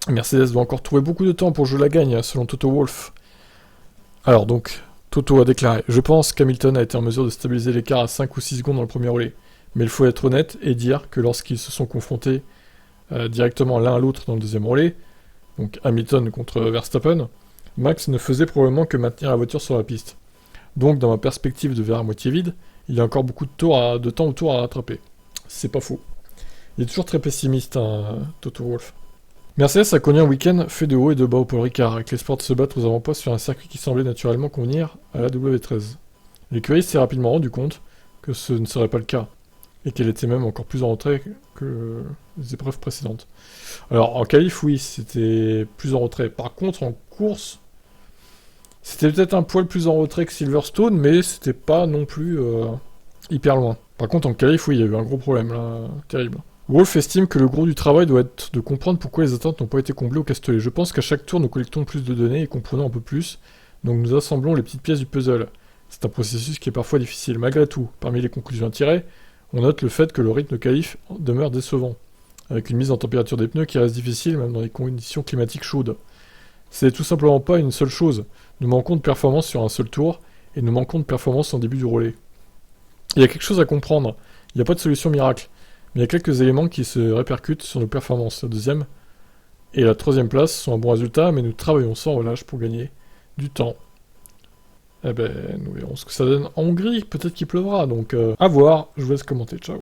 Mercedes doit encore trouver beaucoup de temps pour jouer la gagne, selon Toto Wolff. Alors donc, Toto a déclaré: Je pense qu'Hamilton a été en mesure de stabiliser l'écart à 5 ou 6 secondes dans le premier relais. Mais il faut être honnête et dire que lorsqu'ils se sont confrontés directement l'un à l'autre dans le deuxième relais, donc Hamilton contre Verstappen, Max ne faisait probablement que maintenir la voiture sur la piste. Donc, dans ma perspective de verre à moitié vide, il y a encore beaucoup de temps autour à rattraper. C'est pas faux. Il est toujours très pessimiste, hein, Toto Wolff. Mercedes a connu un week-end fait de haut et de bas au Paul Ricard, avec l'espoir de se battre aux avant-postes sur un circuit qui semblait naturellement convenir à la W13. L'écurie s'est rapidement rendu compte que ce ne serait pas le cas, et qu'elle était même encore plus en retrait que les épreuves précédentes. Alors en qualif, oui, c'était plus en retrait. Par contre, en course, c'était peut-être un poil plus en retrait que Silverstone, mais c'était pas non plus hyper loin. Par contre, en qualif, oui, il y a eu un gros problème là, terrible. Wolff estime que le gros du travail doit être de comprendre pourquoi les attentes n'ont pas été comblées au Castellet. Je pense qu'à chaque tour, nous collectons plus de données et comprenons un peu plus, donc nous assemblons les petites pièces du puzzle. C'est un processus qui est parfois difficile. Malgré tout, parmi les conclusions à tirer, on note le fait que le rythme de qualif demeure décevant, avec une mise en température des pneus qui reste difficile même dans les conditions climatiques chaudes. C'est tout simplement pas une seule chose. Nous manquons de performance sur un seul tour, et nous manquons de performance en début du relais. Il y a quelque chose à comprendre. Il n'y a pas de solution miracle. Mais il y a quelques éléments qui se répercutent sur nos performances. La deuxième et la troisième place sont un bon résultat, mais nous travaillons sans relâche pour gagner du temps. Eh ben, nous verrons ce que ça donne en Hongrie. Peut-être qu'il pleuvra, donc à voir. Je vous laisse commenter. Ciao.